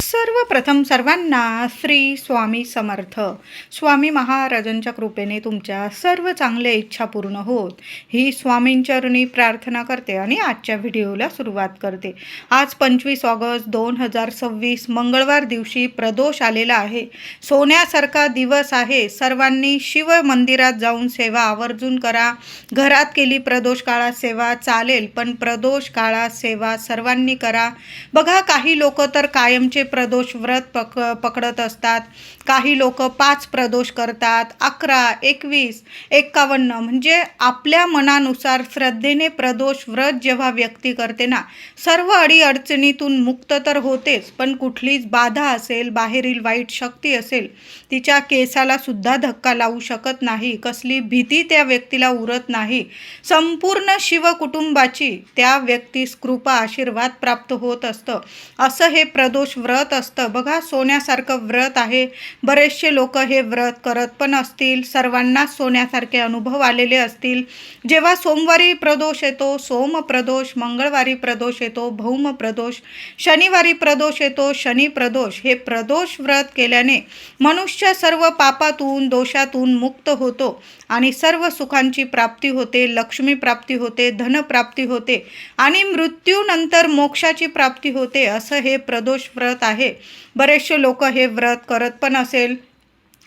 सर्वप्रथम सर्वांना श्री स्वामी समर्थ. स्वामी महाराजांच्या कृपेने तुमच्या सर्व चांगल्या इच्छा पूर्ण होत ही स्वामींचरणी प्रार्थना करते आणि आजच्या व्हिडिओला सुरुवात करते. आज 25 ऑगस्ट 2026 मंगळवार दिवशी प्रदोष आलेला आहे. सोन्यासारखा दिवस आहे. सर्वांनी शिव मंदिरात जाऊन सेवा आवर्जून करा. घरात केली प्रदोष काळात सेवा चालेल, पण प्रदोष काळात सेवा सर्वांनी करा. बघा, काही लोक तर कायमचे प्रदोष व्रत पकडत असतात. काही लोक 5 प्रदोष करतात, 11, 21, 51. म्हणजे आपल्या मनानुसार श्रद्धेने प्रदोष व्रत जेव्हा व्यक्ती करते ना, सर्व अडीअडचणीतून मुक्त तर होतेच, पण कुठलीच बाधा असेल, बाहेरील वाईट शक्ती असेल, तिच्या केसाला सुद्धा धक्का लावू शकत नाही. कसली भीती त्या व्यक्तीला उरत नाही. संपूर्ण शिव कुटुंबाची त्या व्यक्तीस कृपा आशीर्वाद प्राप्त होत असतं. असं हे प्रदोष व्रत असतं. बघा, सोन्यासारखं व्रत आहे. बरेचसे लोक हे व्रत करत पण असतील. सर्वांना सोन्यासारखे अनुभव आलेले असतील. जेव्हा सोमवारी प्रदोष येतो सोम प्रदोष, मंगळवारी प्रदोष येतो भौम प्रदोष, शनिवारी प्रदोष येतो शनी प्रदोष. हे प्रदोष व्रत केल्याने मनुष्य सर्व पापातून दोषातून मुक्त होतो आणि सर्व सुखांची प्राप्ती होते, लक्ष्मी प्राप्ती होते, धनप्राप्ती होते आणि मृत्यूनंतर मोक्षाची प्राप्ती होते. असं हे प्रदोष व्रत आहे. बरेचसे लोक हे व्रत करत पण असेल.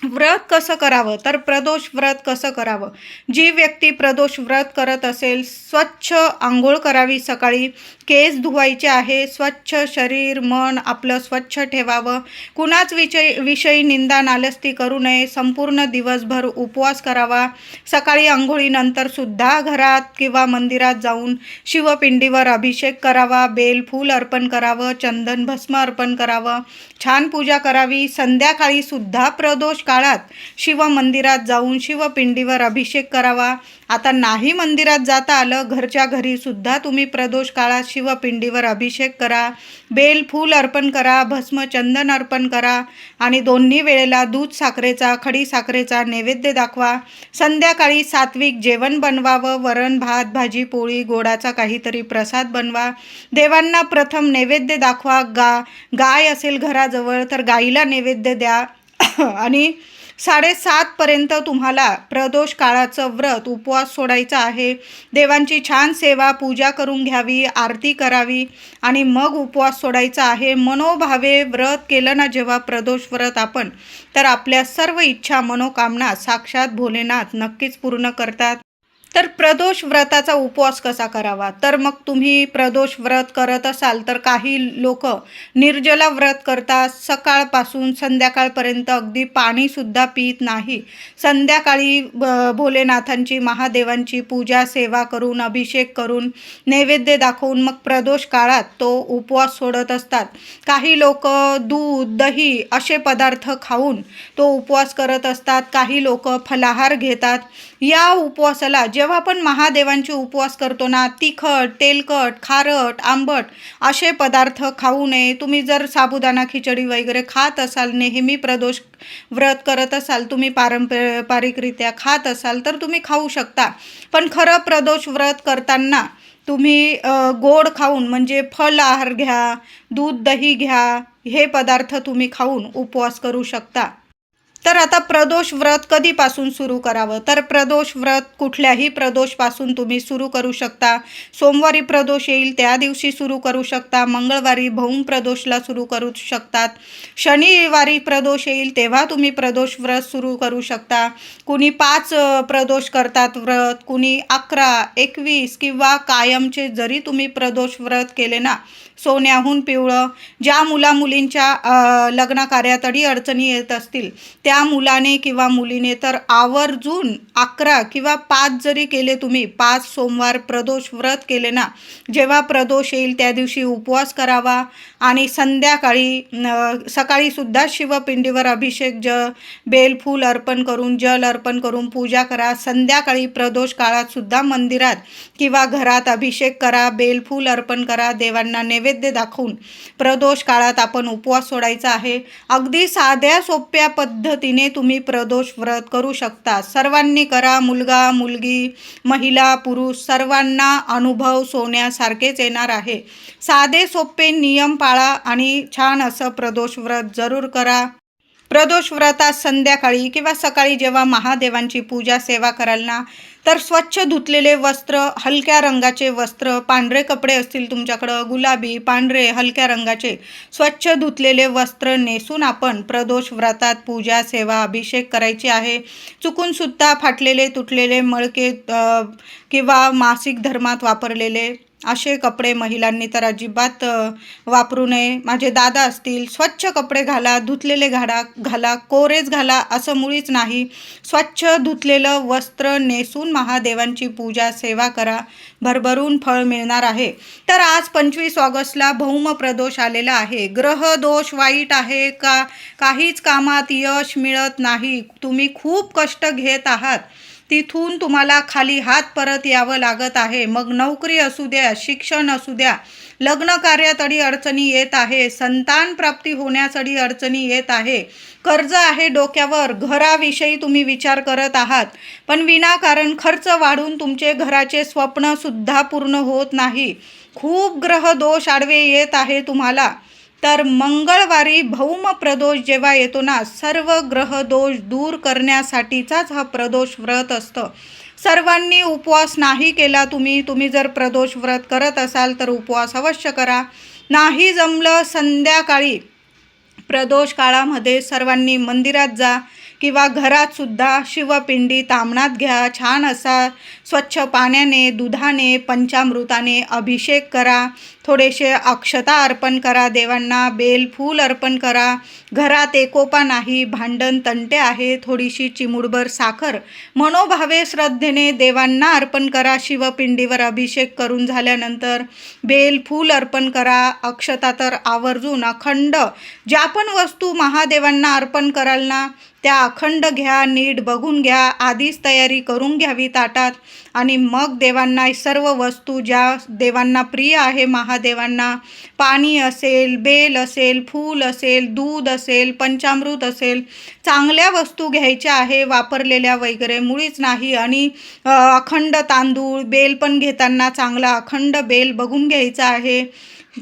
व्रत कसं करावं, तर प्रदोष व्रत कसं करावं. जी व्यक्ती प्रदोष व्रत करत असेल, स्वच्छ आंघोळ करावी. सकाळी केस धुवायचे आहे. स्वच्छ शरीर मन आपलं स्वच्छ ठेवावं. कुणाच विषयी निंदा नालस्ती करू नये. संपूर्ण दिवसभर उपवास करावा. सकाळी आंघोळीनंतर सुद्धा घरात किंवा मंदिरात जाऊन शिवपिंडीवर अभिषेक करावा. बेल फूल अर्पण करावं. चंदन भस्म अर्पण करावं. छान पूजा करावी. संध्याकाळी सुद्धा प्रदोष काळात शिव मंदिरात जाऊन शिवपिंडीवर अभिषेक करावा. आता नाही मंदिरात जाता आलं, घरच्या घरी सुद्धा तुम्ही प्रदोष काळात शिवपिंडीवर अभिषेक करा. बेल फूल अर्पण करा. भस्म चंदन अर्पण करा आणि दोन्ही वेळेला दूध साखरेचा खडी साखरेचा नैवेद्य दाखवा. संध्याकाळी सात्विक जेवण बनवावं. वरण भात भाजी पोळी गोडाचा काहीतरी प्रसाद बनवा. देवांना प्रथम नैवेद्य दाखवा. गाय असेल घराजवळ तर गाईला नैवेद्य द्या. आणि 7:30 पर्यंत तुम्हाला प्रदोष काळाचं व्रत उपवास सोडायचा आहे. देवांची छान सेवा पूजा करून घ्यावी, आरती करावी आणि मग उपवास सोडायचा आहे. मनोभावे व्रत केलं ना जेव्हा प्रदोष व्रत आपण, तर आपल्या सर्व इच्छा मनोकामना साक्षात भोलेनाथ नक्कीच पूर्ण करतात. तर प्रदोष व्रताचा उपवास कसा करावा, तर मग तुम्ही प्रदोष व्रत करत असाल तर काही लोक निर्जला व्रत करतात. सकाळपासून संध्याकाळपर्यंत अगदी पाणीसुद्धा पित नाही. संध्याकाळी भोलेनाथांची महादेवांची पूजा सेवा करून अभिषेक करून नैवेद्य दाखवून मग प्रदोष काळात तो उपवास सोडत असतात. काही लोक दूध दही असे पदार्थ खाऊन तो उपवास करत असतात. काही लोक फलाहार घेतात. या उपवासाला जेव्हा आपण महादेवांचे उपवास करतो ना, तिखट तेलकट खारट आंबट असे पदार्थ खाऊ नये. तुम्ही जर साबुदाणा खिचडी वगैरे खात असाल, नेहमी प्रदोष व्रत करत असाल, तुम्ही पारंपरिकरित्या खात असाल तर तुम्ही खाऊ शकता. पण खरं प्रदोष व्रत करताना तुम्ही गोड खाऊन म्हणजे फल आहार घ्या, दूध दही घ्या. हे पदार्थ तुम्ही खाऊन उपवास करू शकता. तर आता प्रदोष व्रत कधीपासून सुरू करावं, तर प्रदोष व्रत कुठल्याही प्रदोषपासून तुम्ही सुरू करू शकता. सोमवारी प्रदोष येईल त्या दिवशी सुरू करू शकता. मंगळवारी भौम प्रदोषला सुरू करू शकतात. शनिवारी प्रदोष येईल तेव्हा तुम्ही प्रदोष व्रत सुरू करू शकता. कुणी 5 प्रदोष करतात व्रत, कुणी 11, 21 किंवा कायमचे जरी तुम्ही प्रदोष व्रत केले ना, सोन्याहून पिवळं. ज्या मुलींच्या लग्न कार्यात अडचणी येत असतील त्या मुलाने किंवा मुलीने तर आवर्जून 11 किंवा 5 जरी केले, तुम्ही 5 सोमवार प्रदोष व्रत केले ना, जेव्हा प्रदोष येईल त्या दिवशी उपवास करावा. आणि संध्याकाळी सकाळी सुद्धा शिवपिंडीवर अभिषेक बेल फूल अर्पण करून जल अर्पण करून पूजा करा. संध्याकाळी प्रदोष काळात सुद्धा मंदिरात किंवा घरात अभिषेक करा, बेल फूल अर्पण करा. देवांना नैवेद्य दाखवून प्रदोष काळात आपण उपवास सोडायचा आहे. अगदी साध्या सोप्या पद्धतीने तुम्ही प्रदोष व्रत करू शकता. सर्वांनी करा. मुलगा मुलगी महिला पुरुष सर्वांना अनुभव सोन्यासारखेच येणार आहे. साधे सोपे नियम पाळा आणि छान असं प्रदोष व्रत जरूर करा. प्रदोष व्रतात संध्याकाळी किंवा सकाळी जेव्हा महादेवांची पूजा सेवा कराल ना, तर स्वच्छ धुतलेले वस्त्र, हलक्या रंगाचे वस्त्र, पांढरे कपडे असतील तुमच्याकडं, गुलाबी, पांढरे, हलक्या रंगाचे स्वच्छ धुतलेले वस्त्र नेसून आपण प्रदोष व्रतात पूजा सेवा अभिषेक करायची आहे. चुकूनसुद्धा फाटलेले तुटलेले मळके किंवा मासिक धर्मात वापरलेले असे कपडे महिलांनी तर अजिबात वापरू नये. माझे दादा असतील, स्वच्छ कपडे घाला, धुतलेले घाला, कोरेच घाला असं मुळीच नाही. स्वच्छ धुतलेलं वस्त्र नेसून महादेवांची पूजा सेवा करा, भरभरून फळ मिळणार आहे. तर आज 25 ऑगस्टला भौम प्रदोष आलेला आहे. ग्रह दोष वाईट आहे का? काहीच कामात यश मिळत नाही. तुम्ही खूप कष्ट घेत आहात, तिथून तुम्हाला खाली हात परत यावं लागत आहे. मग नोकरी असू द्या, शिक्षण असू द्या, लग्न कार्यात अडचणी येत आहे, संतान प्राप्ती होण्यास अडचणी येत आहे, कर्ज आहे डोक्यावर, घराविषयी तुम्ही विचार करत आहात, पण विनाकारण खर्च वाढून तुमचे घराचे स्वप्नसुद्धा पूर्ण होत नाही. खूप ग्रह दोष आडवे येत आहे तुम्हाला. तर मंगळवारी भौम प्रदोष जेव्हा येतो ना, सर्व ग्रह दोष दूर करण्यासाठीचाच हा प्रदोष व्रत असतं. सर्वांनी उपवास नाही केला, तुम्ही जर प्रदोष व्रत करत असाल तर उपवास अवश्य करा. नाही जमलं, संध्याकाळी प्रदोष काळामध्ये सर्वांनी मंदिरात जा किंवा घरातसुद्धा शिवपिंडी तामणात घ्या. छान असा स्वच्छ पाण्याने, दुधाने, पंचामृताने अभिषेक करा. थोडेसे अक्षता अर्पण करा देवांना, बेलफूल अर्पण करा. घरात एकोपा नाही, भांडण तंटे आहे, थोडीशी चिमूटभर साखर मनोभावे श्रद्धेने देवांना अर्पण करा. शिवपिंडीवर अभिषेक करून झाल्यानंतर बेलफूल अर्पण करा. अक्षता तर आवर्जून अखंड ज्या पण वस्तू महादेवांना अर्पण कराल ना, त्या अखंड घ्या, नीट बघून घ्या, आधीच तयारी करून घ्यावी ताटात. आणि मग देवांना सर्व वस्तू ज्या देवांना प्रिय आहे, महादेवांना पाणी असेल, बेल असेल, फूल असेल, दूध असेल, पंचामृत असेल, चांगल्या वस्तू घ्यायच्या आहे, वापरलेल्या वगैरे मुळीच नाही. आणि अखंड तांदूळ, बेल पण घेताना चांगला अखंड बेल बघून घ्यायचा आहे.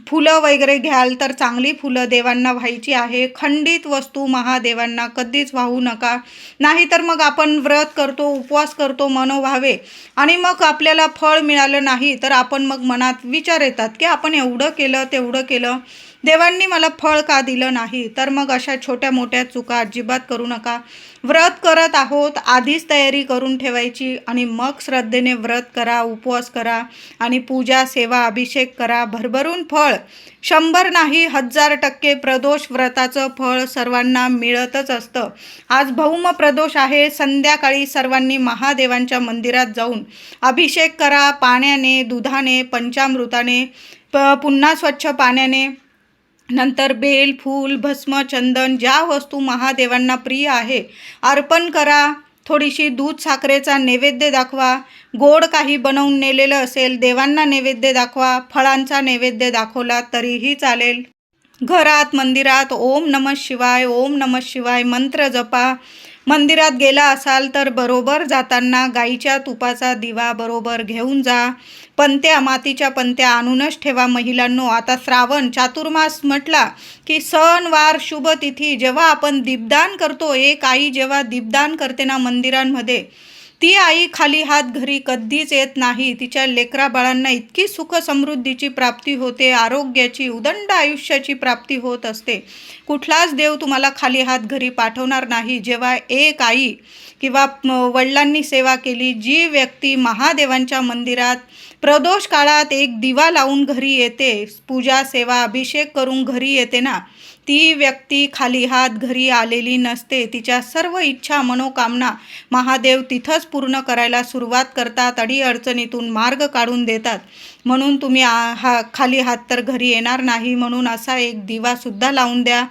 फुलं वगैरे घ्याल तर चांगली फुलं देवांना व्हायची आहे. खंडित वस्तू महादेवांना कधीच वाहू नका. नाहीतर मग आपण व्रत करतो, उपवास करतो मनोभावे आणि मग आपल्याला फळ मिळालं नाही, तर आपण मग मनात विचार येतात की आपण एवढं केलं, तेवढं केलं, देवांनी मला फळ का दिलं नाही. तर मग अशा छोट्या मोठ्या चुका अजिबात करू नका. व्रत करत आहोत, आधीच तयारी करून ठेवायची आणि मग श्रद्धेने व्रत करा, उपवास करा आणि पूजा सेवा अभिषेक करा. भरभरून फळ 100 नाही 1000% प्रदोष व्रताचं फळ सर्वांना मिळतच असतं. आज भौम प्रदोष आहे. संध्याकाळी सर्वांनी महादेवांच्या मंदिरात जाऊन अभिषेक करा, पाण्याने, दुधाने, पंचामृताने, पुन्हा स्वच्छ पाण्याने. नंतर बेल, फूल, भस्म, चंदन ज्या वस्तू महादेवांना प्रिय आहे अर्पण करा. थोडीशी दूध साखरेचा नैवेद्य दाखवा. गोड काही बनवून नेलेलं असेल देवांना नैवेद्य दाखवा. फळांचा नैवेद्य दाखवला तरीही चालेल. घरात, मंदिरात ओम नमः शिवाय, ओम नमः शिवाय मंत्र जपा. मंदिरात गेला असाल तर बरोबर जाताना गाईच्या तुपाचा दिवा बरोबर घेऊन जा. पंत्या, मातीच्या पंत्या आणूनच ठेवा महिलांनो. आता श्रावण चातुर्मास म्हटला की सणवार शुभ तिथी जेव्हा आपण दीपदान करतो, एक आई जेव्हा दीपदान करते ना मंदिरांमध्ये, ती आई खाली हात घरी कधीच येत नाही. तिच्या लेकरा बाळांना इतकी सुख समृद्धीची प्राप्ती होते, आरोग्याची, उदंड आयुष्याची प्राप्ती होत असते. कुठलाच देव तुम्हाला खाली हात घरी पाठवणार नाही. जेव्हा एक आई किंवा वडिलांनी सेवा केली, जी व्यक्ती महादेवांच्या मंदिरात प्रदोष काळात एक दिवा लावून घरी येते, पूजा सेवा अभिषेक करून घरी येते ना, ती व्यक्ती खाली हात घरी आलेली नसते. तिच्या सर्व इच्छा मनोकामना महादेव तिथंच पूर्ण करायला सुरुवात करतात, अडीअडचणीतून मार्ग काढून देतात. म्हणून तुम्ही खाली हात तर घरी येणार नाही, म्हणून असा एक दिवासुद्धा लावून द्या.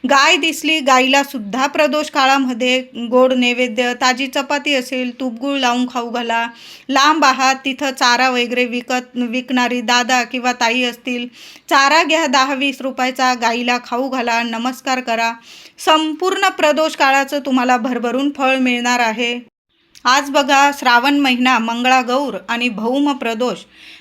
गाय दिसली, गाईलासुद्धा प्रदोष काळामध्ये गोड नैवेद्य, ताजी चपाती असेल, तूपगूळ लावून खाऊ घाला. लांब आहात तिथं चारा वगैरे विकणारी दादा किंवा ताई असतील, चारा घ्या 10-20 रुपयाचा, गाईला खाऊ घाला, नमस्कार करा. संपूर्ण प्रदोष काळाचं तुम्हाला भरभरून फळ मिळणार आहे. आज बघा श्रावण महिना, मंगळागौर आणि भौम प्रदोष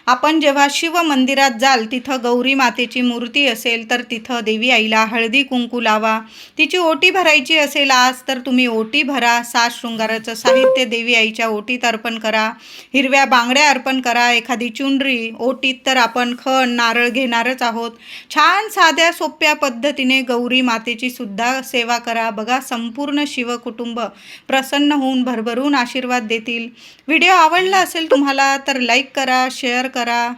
आपण जेव्हा शिव मंदिरात जाल, तिथं गौरी मातेची मूर्ती असेल तर तिथं देवी आईला हळदी कुंकू लावा. तिची ओटी भरायची असेल आज तर तुम्ही ओटी भरा. साज शृंगाराचं साहित्य देवी आईच्या ओटीत अर्पण करा. हिरव्या बांगड्या अर्पण करा. एखादी चुनरी. ओटीत तर आपण खण नारळ घेणारच आहोत. छान साध्या सोप्या पद्धतीने गौरी मातेची सुद्धा सेवा करा. बघा, संपूर्ण शिव कुटुंब प्रसन्न होऊन भरभरून आशीर्वाद देतील. व्हिडिओ आवडला असेल तुम्हाला तर लाईक करा, शेअर करा.